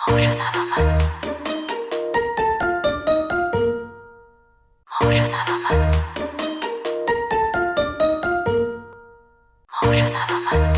Ocean element. Ocean element. Ocean element.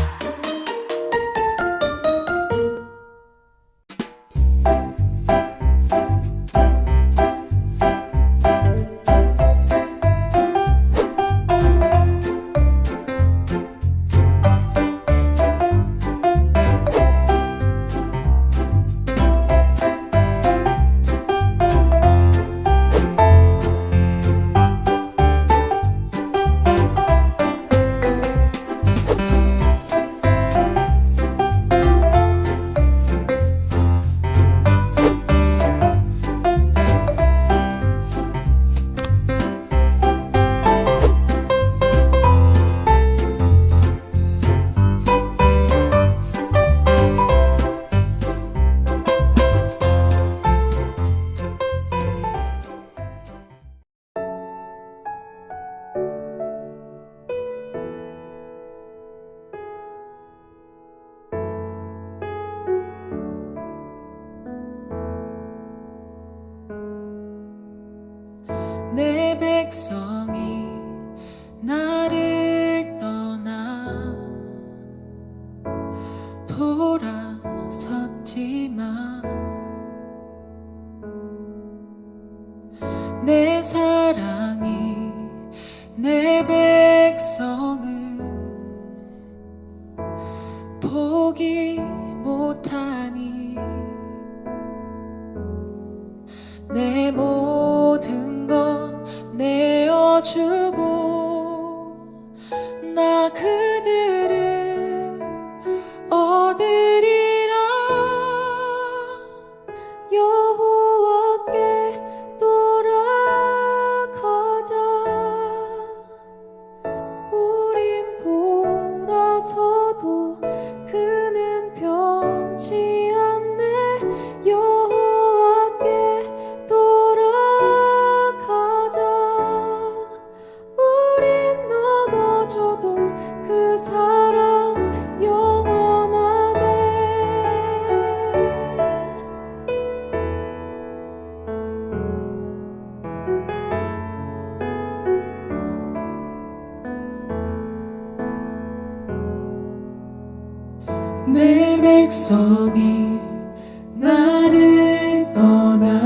내 백성이 나를 떠나 돌아섰지만 내 사랑이 내 백성을 포기 못하니 내 모든 건 내어주고 나 그들을 얻으리라. 여호와께 돌아가자. 우린 돌아서도 그는 변치 않네. 여호와께 돌아가자. 우린 넘어져도 그 사랑 영원하네. 내 백성이 나를 떠나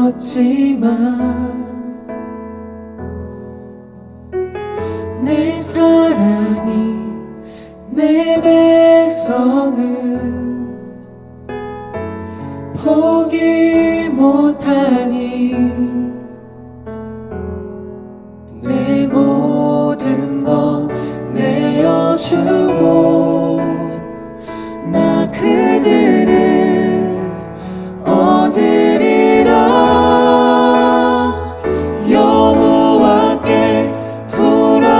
돌아섰지만 내 사랑이 내 백성을 포기 못하니 내 모든 건 내어주고 나 그들을 얻으리라. 여호와께 돌아가자.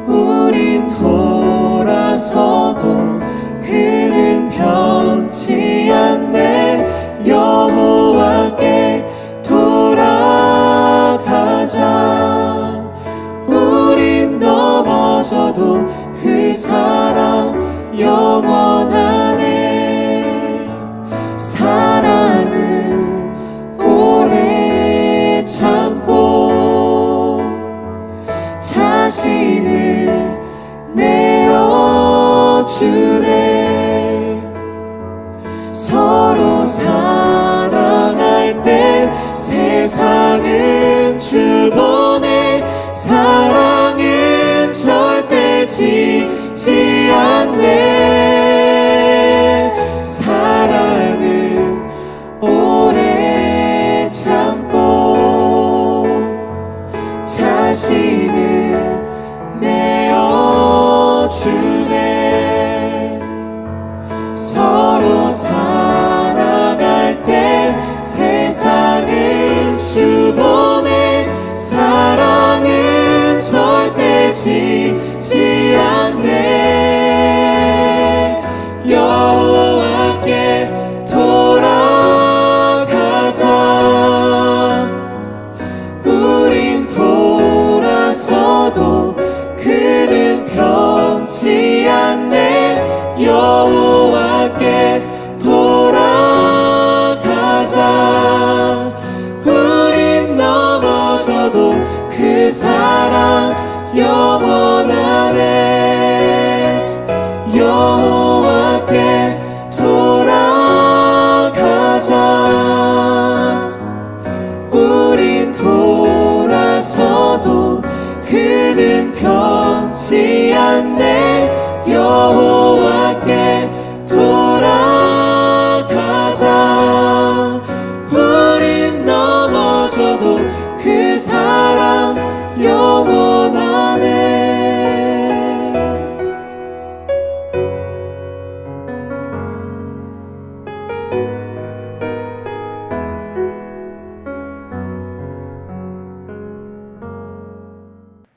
우린 돌아서도 그는 변치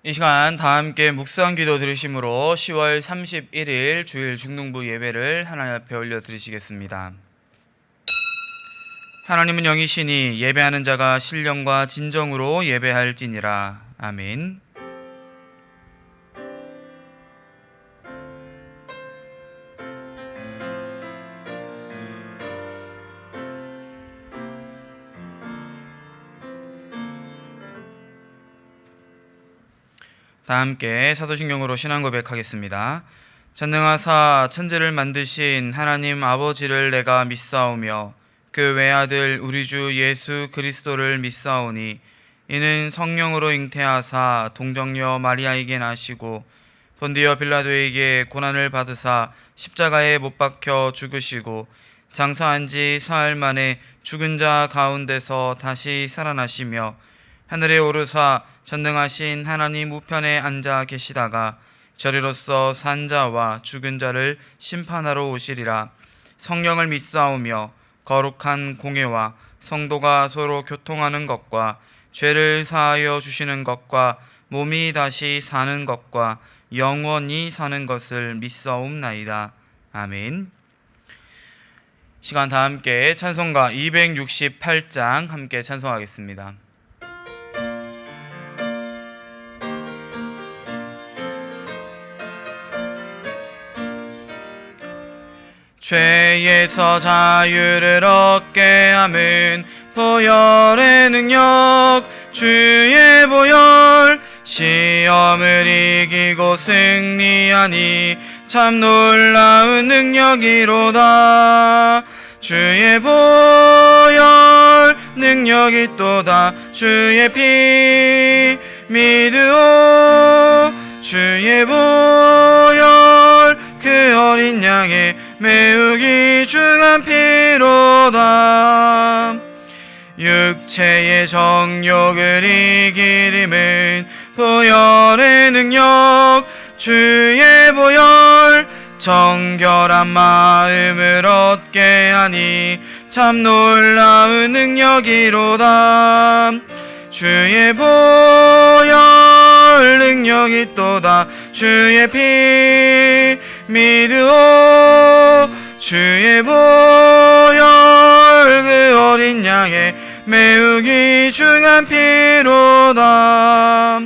이 시간 다 함께 묵상 기도 들으심으로 10월 31일 주일 중등부 예배를 하나님 앞에 올려 드리시겠습니다. 하나님은 영이시니 예배하는 자가 신령과 진정으로 예배할지니라. 아멘. 다 함께 사도신경으로 신앙 고백하겠습니다. 전능하사 천지를 만드신 하나님 아버지를 내가 믿사오며 그 외아들 우리 주 예수 그리스도를 믿사오니 이는 성령으로 잉태하사 동정녀 마리아에게 나시고 본디어 빌라도에게 고난을 받으사 십자가에 못 박혀 죽으시고 장사한 지 사흘 만에 죽은 자 가운데서 다시 살아나시며 하늘에 오르사 전능하신 하나님 우편에 앉아 계시다가 저리로서 산 자와 죽은 자를 심판하러 오시리라. 성령을 믿사오며 거룩한 공예와 성도가 서로 교통하는 것과 죄를 사하여 주시는 것과 몸이 다시 사는 것과 영원히 사는 것을 믿사옵나이다. 아멘. 시간 다 함께 찬송가 268장 함께 찬송하겠습니다. 죄에서 자유를 얻게 함은 보혈의 능력 주의 보혈 시험을 이기고 승리하니 참 놀라운 능력이로다. 주의 보혈 능력이 또다. 주의 피 믿으오. 주의 보혈 그 어린 양의 매우 귀중한 피로다. 육체의 정욕을 이기림은 보혈의 능력 주의 보혈 정결한 마음을 얻게 하니 참 놀라운 능력이로다. 주의 보혈 능력이 또다. 주의 피 믿으오. 주의 보혈 그 어린 양의 매우 귀중한 피로다.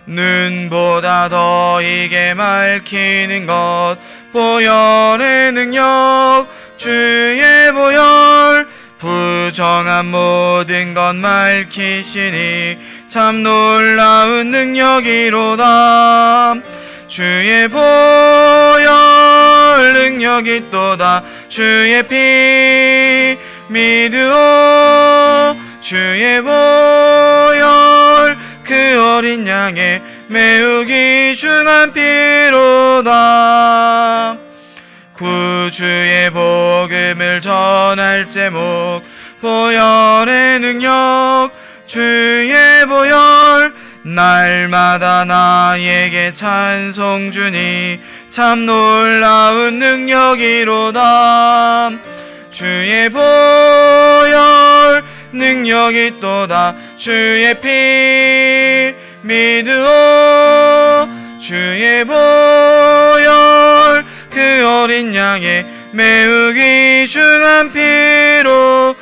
눈보다 더 이게 밝히는 것 보혈의 능력 주의 보혈 부정한 모든 것 밝히시니 참 놀라운 능력이로다. 주의 보혈 능력이 또다. 주의 피 믿으오. 주의 보혈 그 어린 양의 매우 귀중한 피로다. 구주의 복음을 전할 제목 보혈의 능력 주의 보혈 날마다 나에게 찬송 주니 참 놀라운 능력이로다. 주의 보혈 능력이 또다. 주의 피 믿으오. 주의 보혈 그 어린 양의 매우 귀중한 피로다.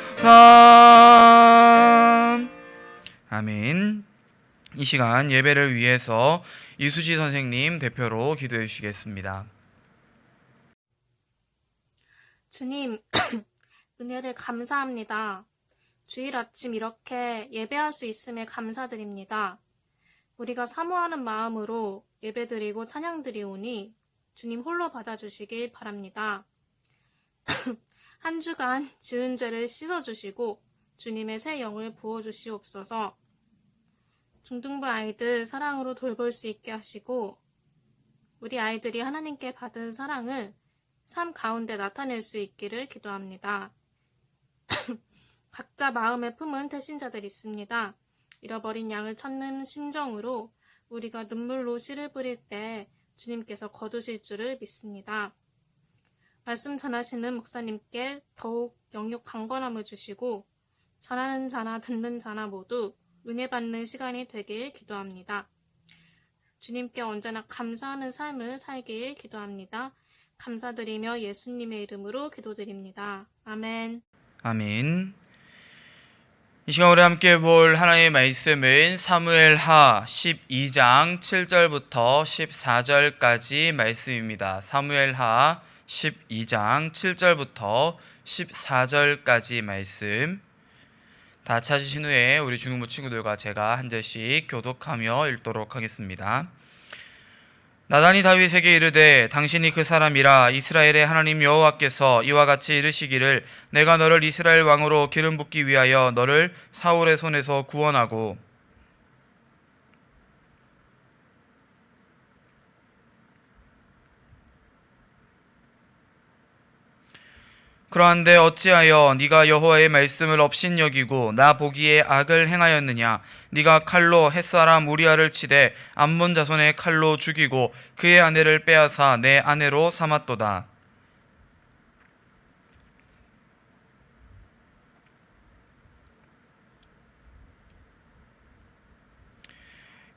아멘. 이 시간 예배를 위해서 이수지 선생님 대표로 기도해 주시겠습니다. 주님, 은혜를 감사합니다. 주일 아침 이렇게 예배할 수 있음에 감사드립니다. 우리가 사모하는 마음으로 예배드리고 찬양드리오니 주님 홀로 받아주시길 바랍니다. 한 주간 지은 죄를 씻어주시고 주님의 새 영을 부어주시옵소서. 중등부 아이들 사랑으로 돌볼 수 있게 하시고 우리 아이들이 하나님께 받은 사랑을 삶 가운데 나타낼 수 있기를 기도합니다. 각자 마음에 품은 태신자들 있습니다. 잃어버린 양을 찾는 심정으로 우리가 눈물로 씨를 뿌릴 때 주님께서 거두실 줄을 믿습니다. 말씀 전하시는 목사님께 더욱 영육 강건함을 주시고 전하는 자나 듣는 자나 모두 은혜 받는 시간이 되길 기도합니다. 주님께 언제나 감사하는 삶을 살길 기도합니다. 감사드리며 예수님의 이름으로 기도드립니다. 아멘. 아멘. 이 시간 우리 함께 볼 하나님의 말씀은 사무엘하 12장 7절부터 14절까지 말씀입니다. 사무엘하 12장 7절부터 14절까지 말씀. 다 찾으신 후에 우리 중등부 친구들과 제가 한 절씩 교독하며 읽도록 하겠습니다. 나단이 다윗에게 이르되 당신이 그 사람이라 이스라엘의 하나님 여호와께서 이와 같이 이르시기를 내가 너를 이스라엘 왕으로 기름 붓기 위하여 너를 사울의 손에서 구원하고 그러한데 어찌하여 네가 여호와의 말씀을 업신여기고 나 보기에 악을 행하였느냐? 네가 칼로 햇사람 우리아를 치되 암몬 자손의 칼로 죽이고 그의 아내를 빼앗아 내 아내로 삼았도다.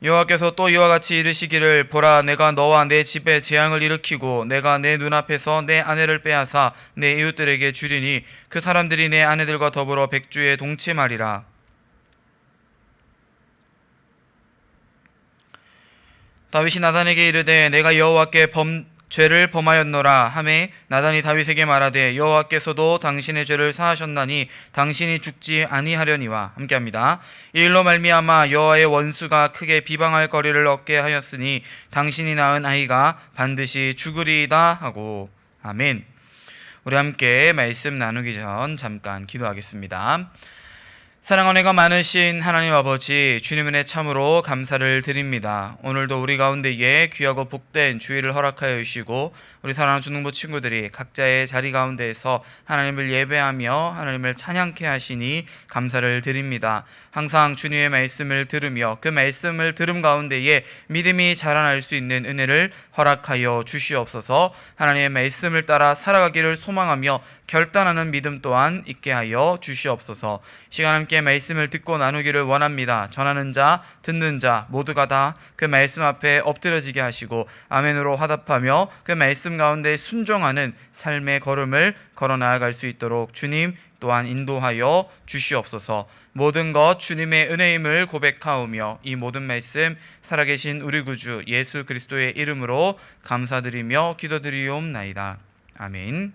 여호와께서 또 이와 같이 이르시기를 보라 내가 너와 내 집에 재앙을 일으키고 내가 내 눈앞에서 내 아내를 빼앗아 내 이웃들에게 주리니 그 사람들이 내 아내들과 더불어 백주에 동침하리라. 다윗이 나단에게 이르되 내가 여호와께 죄를 범하였노라 하매 나단이 다윗에게 말하되 여호와께서도 당신의 죄를 사하셨나니 당신이 죽지 아니하려니와. 함께합니다. 이 일로 말미암아 여호와의 원수가 크게 비방할 거리를 얻게 하였으니 당신이 낳은 아이가 반드시 죽으리이다 하고. 아멘. 우리 함께 말씀 나누기 전 잠깐 기도하겠습니다. 사랑하는 은혜가 많으신 하나님 아버지, 주님 은혜 참으로 감사를 드립니다. 오늘도 우리 가운데에 귀하고 복된 주일을 허락하여 주시고 우리 사랑하는 중등부 친구들이 각자의 자리 가운데에서 하나님을 예배하며 하나님을 찬양케 하시니 감사를 드립니다. 항상 주님의 말씀을 들으며 그 말씀을 들음 가운데에 믿음이 자라날 수 있는 은혜를 허락하여 주시옵소서. 하나님의 말씀을 따라 살아가기를 소망하며 결단하는 믿음 또한 있게 하여 주시옵소서. 시간 함께 말씀을 듣고 나누기를 원합니다. 전하는 자, 듣는 자 모두가 다 그 말씀 앞에 엎드려지게 하시고 아멘으로 화답하며 그 말씀 가운데 순종하는 삶의 걸음을 걸어 나아갈 수 있도록 주님 또한 인도하여 주시옵소서. 모든 것 주님의 은혜임을 고백하오며 이 모든 말씀 살아계신 우리 구주 예수 그리스도의 이름으로 감사드리며 기도드리옵나이다. 아멘.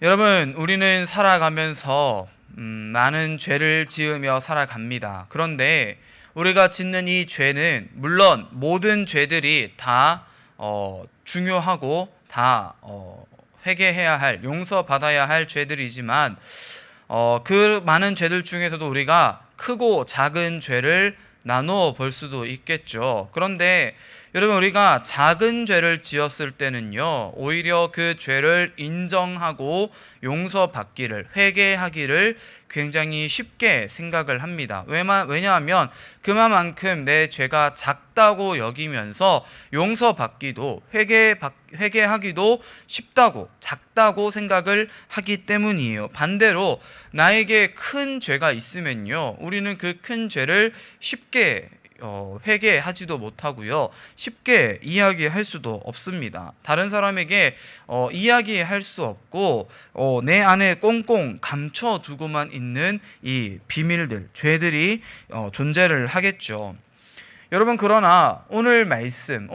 여러분, 우리는 살아가면서 많은 죄를 지으며 살아갑니다. 그런데 우리가 짓는 이 죄는 물론 모든 죄들이 다 중요하고 다 회개해야 할, 용서받아야 할 죄들이지만 그 많은 죄들 중에서도 우리가 크고 작은 죄를 나누어 볼 수도 있겠죠. 그런데 여러분, 우리가 작은 죄를 지었을 때는요, 오히려 그 죄를 인정하고 용서받기를, 회개하기를 굉장히 쉽게 생각을 합니다. 왜냐하면 그만큼 내 죄가 작다고 여기면서 용서받기도 회개하기도 쉽다고, 작다고 생각을 하기 때문이에요. 반대로 나에게 큰 죄가 있으면요, 우리는 그 큰 죄를 쉽게 회개하지도 못하고요, 쉽게 이야기할 수도 없습니다. 다른 사람에게 이야기할 수 없고 내 안에 꽁꽁 감춰두고만 있는 이 비밀들, 죄들이 존재를 하겠죠. 여러분, 그러나 오늘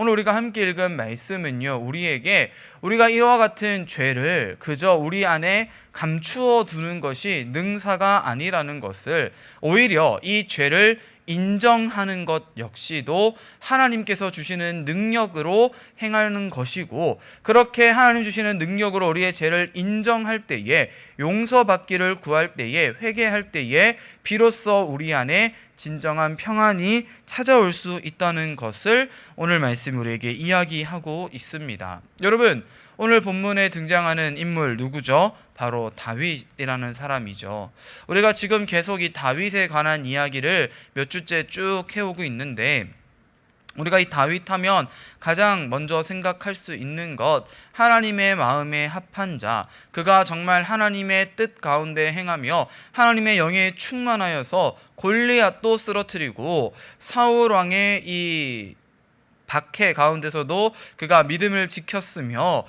우리가 함께 읽은 말씀은요, 우리가 이와 같은 죄를 그저 우리 안에 감추어 두는 것이 능사가 아니라는 것을, 오히려 이 죄를 인정하는 것 역시도 하나님께서 주시는 능력으로 행하는 것이고, 그렇게 하나님 주시는 능력으로 우리의 죄를 인정할 때에, 용서받기를 구할 때에, 회개할 때에 비로소 우리 안에 진정한 평안이 찾아올 수 있다는 것을 오늘 말씀이 우리에게 이야기하고 있습니다. 여러분, 오늘 본문에 등장하는 인물 누구죠? 바로 다윗이라는 사람이죠. 우리가 지금 계속 이 다윗에 관한 이야기를 몇 주째 쭉 해오고 있는데, 우리가 이 다윗 하면 가장 먼저 생각할 수 있는 것, 하나님의 마음에 합한 자, 그가 정말 하나님의 뜻 가운데 행하며 하나님의 영에 충만하여서 골리앗도 쓰러뜨리고 사울 왕의 이 박해 가운데서도 그가 믿음을 지켰으며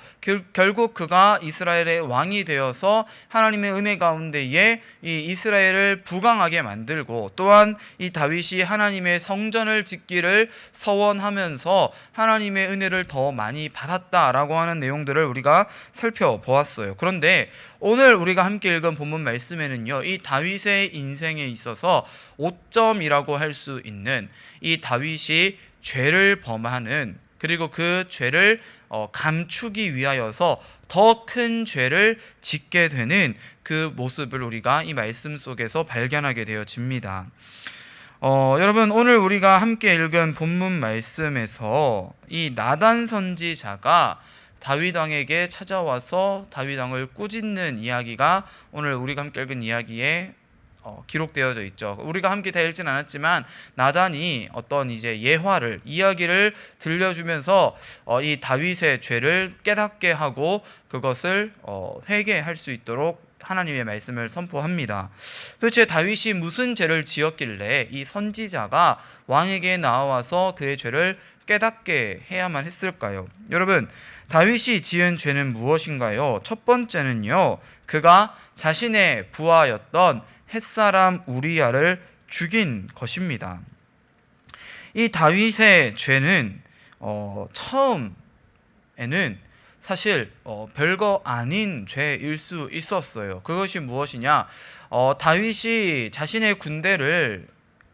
결국 그가 이스라엘의 왕이 되어서 하나님의 은혜 가운데에 이 이스라엘을 부강하게 만들고, 또한 이 다윗이 하나님의 성전을 짓기를 서원하면서 하나님의 은혜를 더 많이 받았다라고 하는 내용들을 우리가 살펴보았어요. 그런데 오늘 우리가 함께 읽은 본문 말씀에는요, 이 다윗의 인생에 있어서 오점이라고 할 수 있는 이 다윗이 죄를 범하는, 그리고 그 죄를 감추기 위하여서 더 큰 죄를 짓게 되는 그 모습을 우리가 이 말씀 속에서 발견하게 되어집니다. 여러분, 오늘 우리가 함께 읽은 본문 말씀에서 이 나단 선지자가 다윗 왕에게 찾아와서 다윗 왕을 꾸짖는 이야기가 오늘 우리가 함께 읽은 이야기에 기록되어져 있죠. 우리가 함께 다 읽진 않았지만 나단이 어떤 이제 이야기를 들려주면서 이 다윗의 죄를 깨닫게 하고 그것을 회개할 수 있도록 하나님의 말씀을 선포합니다. 도대체 다윗이 무슨 죄를 지었길래 이 선지자가 왕에게 나와서 그의 죄를 깨닫게 해야만 했을까요? 여러분, 다윗이 지은 죄는 무엇인가요? 첫 번째는요, 그가 자신의 부하였던 햇사람 우리야를 죽인 것입니다. 이 다윗의 죄는 처음에는 사실 별거 아닌 죄일 수 있었어요. 그것이 무엇이냐? 다윗이 자신의 군대를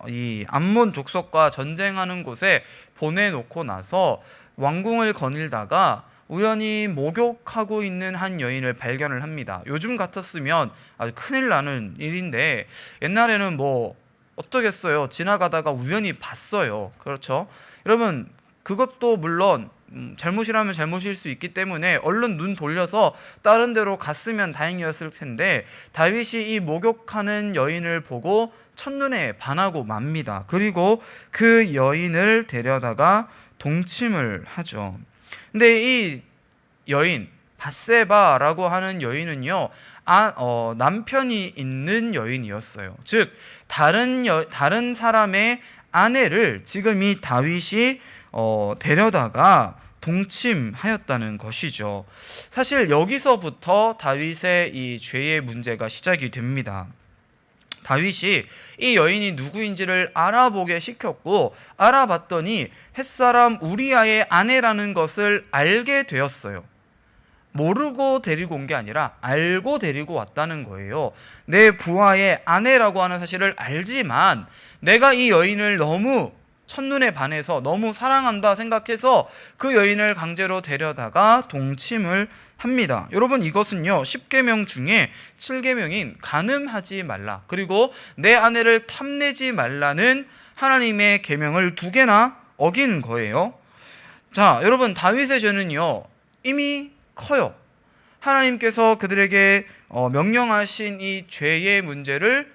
이 암몬 족속과 전쟁하는 곳에 보내놓고 나서 왕궁을 거닐다가 우연히 목욕하고 있는 한 여인을 발견을 합니다. 요즘 같았으면 아주 큰일 나는 일인데 옛날에는 뭐 어쩌겠어요. 지나가다가 우연히 봤어요. 그렇죠? 여러분, 그것도 물론 잘못이라면 잘못일 수 있기 때문에 얼른 눈 돌려서 다른 데로 갔으면 다행이었을 텐데, 다윗이 이 목욕하는 여인을 보고 첫눈에 반하고 맙니다. 그리고 그 여인을 데려다가 동침을 하죠. 근데 이 여인 밧세바라고 하는 여인은요, 남편이 있는 여인이었어요. 즉 다른 사람의 아내를 지금 이 다윗이 데려다가 동침하였다는 것이죠. 사실 여기서부터 다윗의 이 죄의 문제가 시작이 됩니다. 다윗이 이 여인이 누구인지를 알아보게 시켰고, 알아봤더니 햇사람 우리야의 아내라는 것을 알게 되었어요. 모르고 데리고 온 게 아니라 알고 데리고 왔다는 거예요. 내 부하의 아내라고 하는 사실을 알지만 내가 이 여인을 너무 첫눈에 반해서 너무 사랑한다 생각해서 그 여인을 강제로 데려다가 동침을 합니다. 여러분, 이것은요 10계명 중에 7계명인 간음하지 말라, 그리고 내 아내를 탐내지 말라는 하나님의 계명을 2개나 어긴 거예요. 자, 여러분, 다윗의 죄는요 이미 커요. 하나님께서 그들에게 명령하신 이 죄의 문제를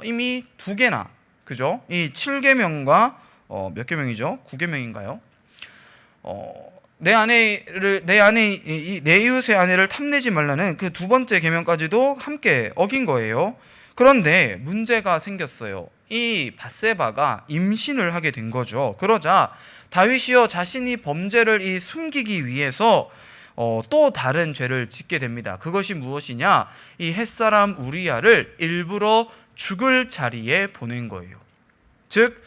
이미 2개나, 그죠? 이 7계명과 몇 계명이죠? 9계명인가요? 내 이웃의 아내를 탐내지 말라는 그 2번째 계명까지도 함께 어긴 거예요. 그런데 문제가 생겼어요. 이 밧세바가 임신을 하게 된 거죠. 그러자 다윗이요 자신이 범죄를 숨기기 위해서 또 다른 죄를 짓게 됩니다. 그것이 무엇이냐? 이 햇사람 우리야를 일부러 죽을 자리에 보낸 거예요. 즉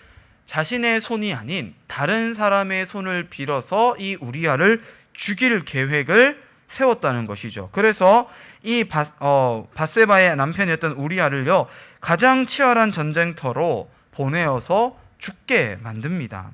자신의 손이 아닌 다른 사람의 손을 빌어서 이 우리야를 죽일 계획을 세웠다는 것이죠. 그래서 이 밧세바의 남편이었던 우리야를요 가장 치열한 전쟁터로 보내어서 죽게 만듭니다.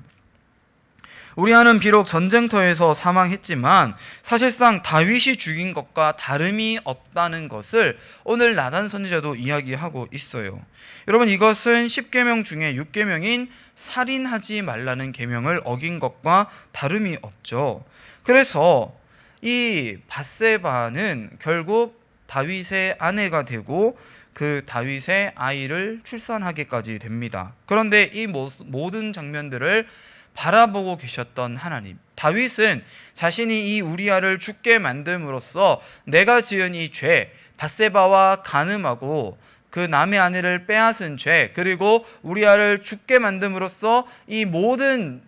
우리야는 비록 전쟁터에서 사망했지만 사실상 다윗이 죽인 것과 다름이 없다는 것을 오늘 나단 선지자도 이야기하고 있어요. 여러분, 이것은 10계명 중에 6계명인 살인하지 말라는 계명을 어긴 것과 다름이 없죠. 그래서 이 밧세바는 결국 다윗의 아내가 되고 그 다윗의 아이를 출산하게까지 됩니다. 그런데 이 모든 장면들을 바라보고 계셨던 하나님. 다윗은 자신이 이 우리아를 죽게 만듦으로써 내가 지은 이 죄, 밧세바와 간음하고 그 남의 아내를 빼앗은 죄, 그리고 우리아를 죽게 만듦으로써 이 모든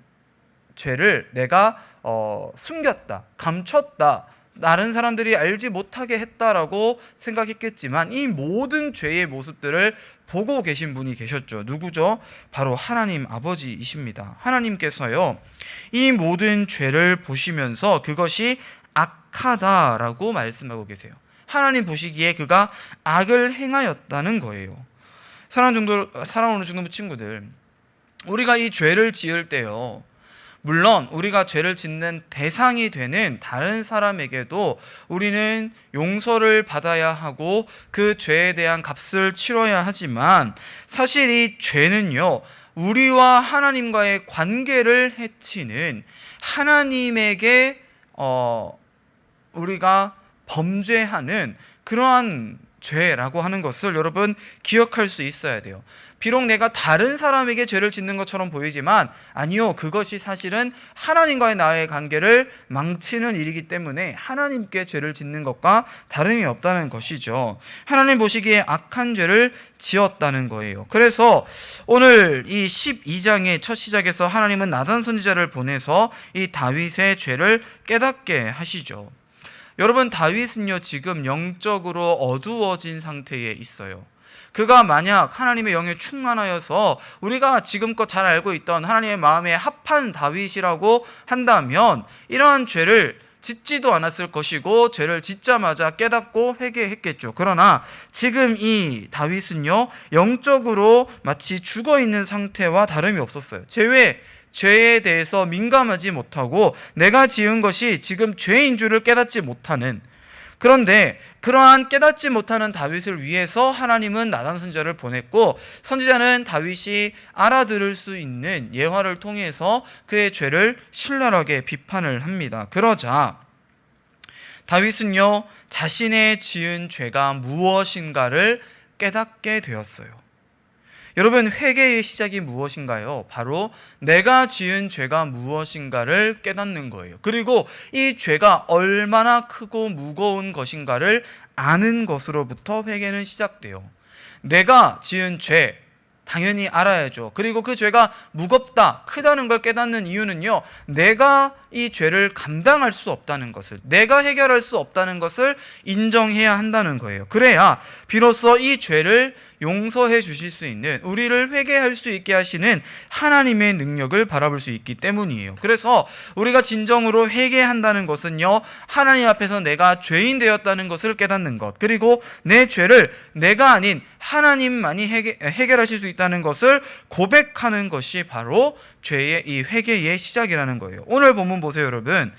죄를 내가 숨겼다, 감췄다, 다른 사람들이 알지 못하게 했다라고 생각했겠지만 이 모든 죄의 모습들을 보고 계신 분이 계셨죠. 누구죠? 바로 하나님 아버지이십니다. 하나님께서요, 이 모든 죄를 보시면서 그것이 악하다라고 말씀하고 계세요. 하나님 보시기에 그가 악을 행하였다는 거예요. 사랑하는 중등부 친구들, 우리가 이 죄를 지을 때요, 물론 우리가 죄를 짓는 대상이 되는 다른 사람에게도 우리는 용서를 받아야 하고 그 죄에 대한 값을 치러야 하지만, 사실 이 죄는요, 우리와 하나님과의 관계를 해치는, 하나님에게 우리가 범죄하는 그러한 죄라고 하는 것을 여러분 기억할 수 있어야 돼요. 비록 내가 다른 사람에게 죄를 짓는 것처럼 보이지만 아니요, 그것이 사실은 하나님과의 나의 관계를 망치는 일이기 때문에 하나님께 죄를 짓는 것과 다름이 없다는 것이죠. 하나님 보시기에 악한 죄를 지었다는 거예요. 그래서 오늘 이 12장의 첫 시작에서 하나님은 나단 선지자를 보내서 이 다윗의 죄를 깨닫게 하시죠. 여러분, 다윗은요, 지금 영적으로 어두워진 상태에 있어요. 그가 만약 하나님의 영에 충만하여서 우리가 지금껏 잘 알고 있던 하나님의 마음에 합한 다윗이라고 한다면 이러한 죄를 짓지도 않았을 것이고 죄를 짓자마자 깨닫고 회개했겠죠. 그러나 지금 이 다윗은요, 영적으로 마치 죽어있는 상태와 다름이 없었어요. 죄에 대해서 민감하지 못하고 내가 지은 것이 지금 죄인 줄을 깨닫지 못하는, 그런데 그러한 깨닫지 못하는 다윗을 위해서 하나님은 나단 선지자를 보냈고, 선지자는 다윗이 알아들을 수 있는 예화를 통해서 그의 죄를 신랄하게 비판을 합니다. 그러자 다윗은요, 자신의 지은 죄가 무엇인가를 깨닫게 되었어요. 여러분, 회개의 시작이 무엇인가요? 바로 내가 지은 죄가 무엇인가를 깨닫는 거예요. 그리고 이 죄가 얼마나 크고 무거운 것인가를 아는 것으로부터 회개는 시작돼요. 내가 지은 죄, 당연히 알아야죠. 그리고 그 죄가 무겁다, 크다는 걸 깨닫는 이유는요, 내가 이 죄를 감당할 수 없다는 것을, 내가 해결할 수 없다는 것을 인정해야 한다는 거예요. 그래야 비로소 이 죄를 용서해 주실 수 있는, 우리를 회개할 수 있게 하시는 하나님의 능력을 바라볼 수 있기 때문이에요. 그래서 우리가 진정으로 회개한다는 것은요, 하나님 앞에서 내가 죄인 되었다는 것을 깨닫는 것, 그리고 내 죄를 내가 아닌 하나님만이 해결하실 수 있다는 것을 고백하는 것이 바로 죄의 이 회개의 시작이라는 거예요. 오늘 본문 보세요, 여러분.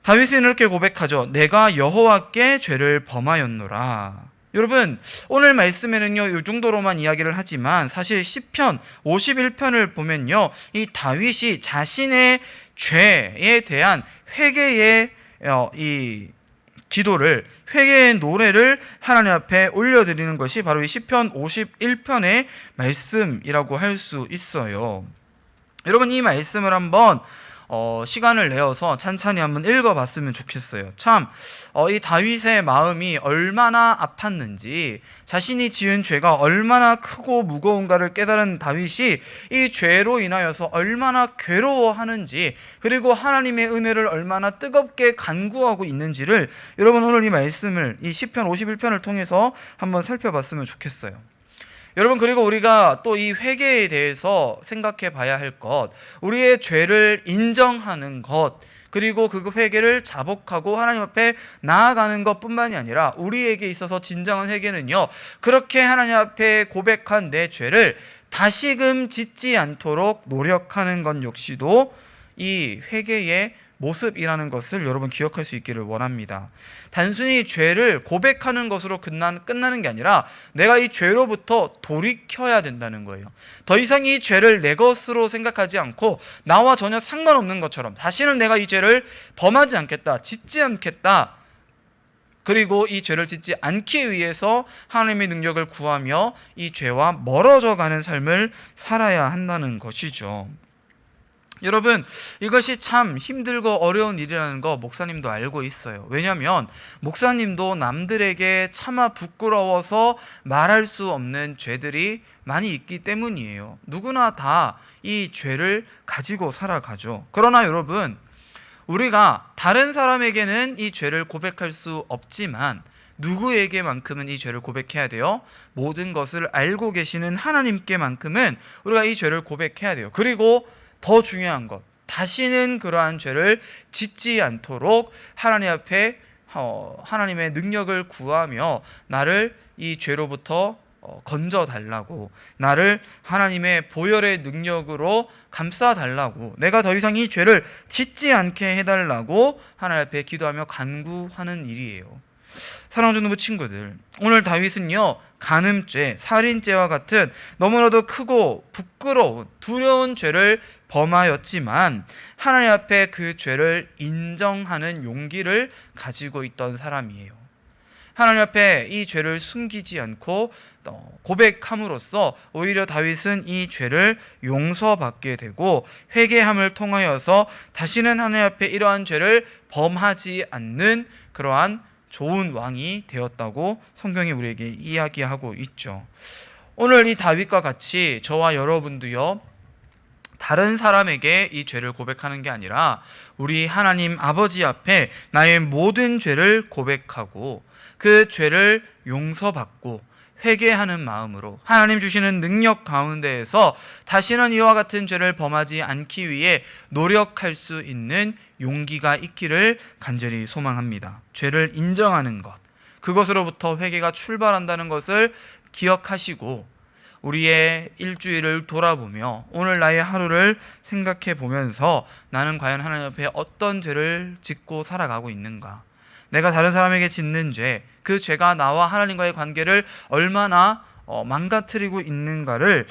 다윗은 이렇게 고백하죠. 내가 여호와께 죄를 범하였노라. 여러분, 오늘 말씀에는요, 이 정도로만 이야기를 하지만 사실 시편 51편을 보면요, 이 다윗이 자신의 죄에 대한 회개의 이 기도를, 회개의 노래를 하나님 앞에 올려드리는 것이 바로 이 시편 51편의 말씀이라고 할 수 있어요. 여러분, 이 말씀을 한번 시간을 내어서 찬찬히 한번 읽어봤으면 좋겠어요. 참, 이 다윗의 마음이 얼마나 아팠는지, 자신이 지은 죄가 얼마나 크고 무거운가를 깨달은 다윗이 이 죄로 인하여서 얼마나 괴로워하는지, 그리고 하나님의 은혜를 얼마나 뜨겁게 간구하고 있는지를 여러분, 오늘 이 말씀을, 이 시편 51편을 통해서 한번 살펴봤으면 좋겠어요. 여러분, 그리고 우리가 또 이 회개에 대해서 생각해 봐야 할 것, 우리의 죄를 인정하는 것, 그리고 그 회개를 자복하고 하나님 앞에 나아가는 것뿐만이 아니라 우리에게 있어서 진정한 회개는요, 그렇게 하나님 앞에 고백한 내 죄를 다시금 짓지 않도록 노력하는 것 역시도 이 회개의 모습이라는 것을 여러분 기억할 수 있기를 원합니다. 단순히 죄를 고백하는 것으로 끝나는 게 아니라 내가 이 죄로부터 돌이켜야 된다는 거예요. 더 이상 이 죄를 내 것으로 생각하지 않고 나와 전혀 상관없는 것처럼 다시는 내가 이 죄를 범하지 않겠다, 짓지 않겠다, 그리고 이 죄를 짓지 않기 위해서 하나님의 능력을 구하며 이 죄와 멀어져 가는 삶을 살아야 한다는 것이죠. 여러분, 이것이 참 힘들고 어려운 일이라는 거 목사님도 알고 있어요. 왜냐하면 목사님도 남들에게 차마 부끄러워서 말할 수 없는 죄들이 많이 있기 때문이에요. 누구나 다 이 죄를 가지고 살아가죠. 그러나 여러분, 우리가 다른 사람에게는 이 죄를 고백할 수 없지만 누구에게만큼은 이 죄를 고백해야 돼요? 모든 것을 알고 계시는 하나님께만큼은 우리가 이 죄를 고백해야 돼요. 그리고 더 중요한 것, 다시는 그러한 죄를 짓지 않도록 하나님 앞에 하나님의 능력을 구하며 나를 이 죄로부터 건져달라고, 나를 하나님의 보혈의 능력으로 감싸달라고, 내가 더 이상 이 죄를 짓지 않게 해달라고 하나님 앞에 기도하며 간구하는 일이에요. 사랑하는 성도 친구들, 오늘 다윗은요, 간음죄, 살인죄와 같은 너무나도 크고 부끄러운 두려운 죄를 범하였지만 하나님 앞에 그 죄를 인정하는 용기를 가지고 있던 사람이에요. 하나님 앞에 이 죄를 숨기지 않고 고백함으로써 오히려 다윗은 이 죄를 용서받게 되고 회개함을 통하여서 다시는 하나님 앞에 이러한 죄를 범하지 않는 그러한 좋은 왕이 되었다고 성경이 우리에게 이야기하고 있죠. 오늘 이 다윗과 같이 저와 여러분도요, 다른 사람에게 이 죄를 고백하는 게 아니라 우리 하나님 아버지 앞에 나의 모든 죄를 고백하고 그 죄를 용서받고 회개하는 마음으로 하나님 주시는 능력 가운데에서 다시는 이와 같은 죄를 범하지 않기 위해 노력할 수 있는 용기가 있기를 간절히 소망합니다. 죄를 인정하는 것, 그것으로부터 회개가 출발한다는 것을 기억하시고 우리의 일주일을 돌아보며 오늘 나의 하루를 생각해 보면서 나는 과연 하나님 앞에 어떤 죄를 짓고 살아가고 있는가, 내가 다른 사람에게 짓는 죄, 그 죄가 나와 하나님과의 관계를 얼마나 망가뜨리고 있는가를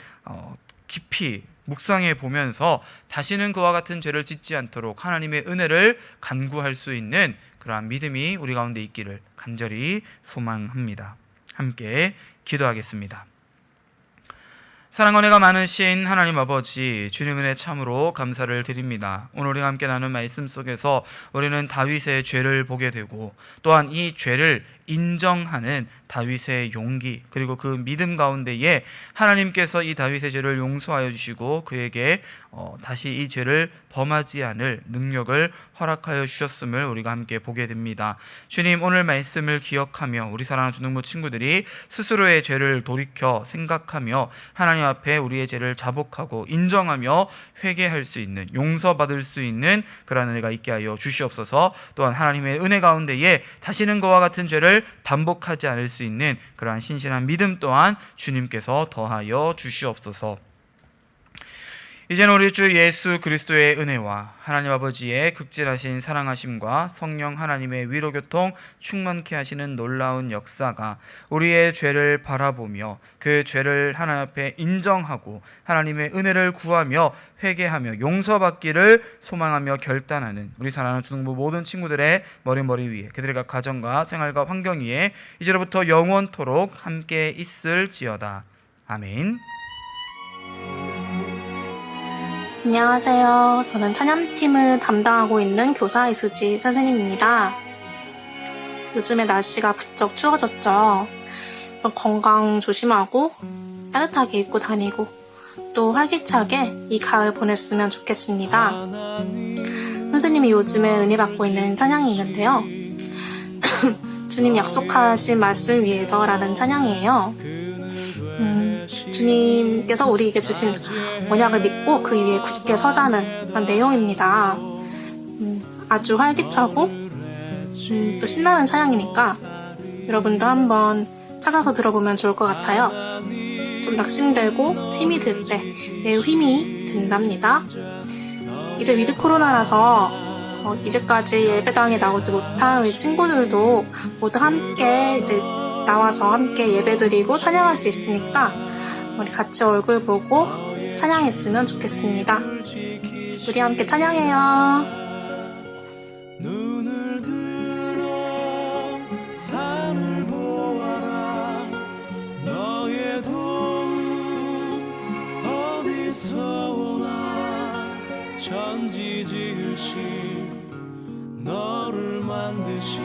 깊이 묵상해 보면서 다시는 그와 같은 죄를 짓지 않도록 하나님의 은혜를 간구할 수 있는 그러한 믿음이 우리 가운데 있기를 간절히 소망합니다. 함께 기도하겠습니다. 사랑과 은혜가 많으신 하나님 아버지, 주님 은혜 참으로 감사를 드립니다. 오늘 우리가 함께 나눈 말씀 속에서 우리는 다윗의 죄를 보게 되고 또한 이 죄를 인정하는 다윗의 용기, 그리고 그 믿음 가운데에 하나님께서 이 다윗의 죄를 용서하여 주시고 그에게 다시 이 죄를 범하지 않을 능력을 허락하여 주셨음을 우리가 함께 보게 됩니다. 주님, 오늘 말씀을 기억하며 우리 사랑하는 주능부 친구들이 스스로의 죄를 돌이켜 생각하며 하나님 앞에 우리의 죄를 자복하고 인정하며 회개할 수 있는, 용서받을 수 있는 그런 은혜가 있게 하여 주시옵소서. 또한 하나님의 은혜 가운데에 다시는 그와 같은 죄를 반복하지 않을 수 있는 그러한 신실한 믿음 또한 주님께서 더하여 주시옵소서. 이제는 우리 주 예수 그리스도의 은혜와 하나님 아버지의 극진하신 사랑하심과 성령 하나님의 위로교통 충만케 하시는 놀라운 역사가 우리의 죄를 바라보며 그 죄를 하나님 앞에 인정하고 하나님의 은혜를 구하며 회개하며 용서받기를 소망하며 결단하는 우리 사랑하는 주능부 모든 친구들의 머리 위에, 그들의 가정과 생활과 환경 위에 이제로부터 영원토록 함께 있을지어다. 아멘. 안녕하세요. 저는 찬양팀을 담당하고 있는 교사 이수지 선생님입니다. 요즘에 날씨가 부쩍 추워졌죠. 건강 조심하고 따뜻하게 입고 다니고 또 활기차게 이 가을 보냈으면 좋겠습니다. 선생님이 요즘에 은혜 받고 있는 찬양이 있는데요. 주님 약속하신 말씀 위해서라는 찬양이에요. 주님께서 우리에게 주신 언약을 믿고 그 위에 굳게 서자는 그런 내용입니다. 아주 활기차고 또 신나는 찬양이니까 여러분도 한번 찾아서 들어보면 좋을 것 같아요. 좀 낙심되고 힘이 들 때 매우 힘이 된답니다. 이제 위드 코로나라서 이제까지 예배당에 나오지 못한 우리 친구들도 모두 함께 이제 나와서 함께 예배드리고 찬양할 수 있으니까 우리 같이 얼굴 보고 찬양했으면 좋겠습니다. 우리 함께 찬양해요. 눈을 들어 산을 보아라. 너의 도움 어디서 오나. 천지 지으신 너를 만드신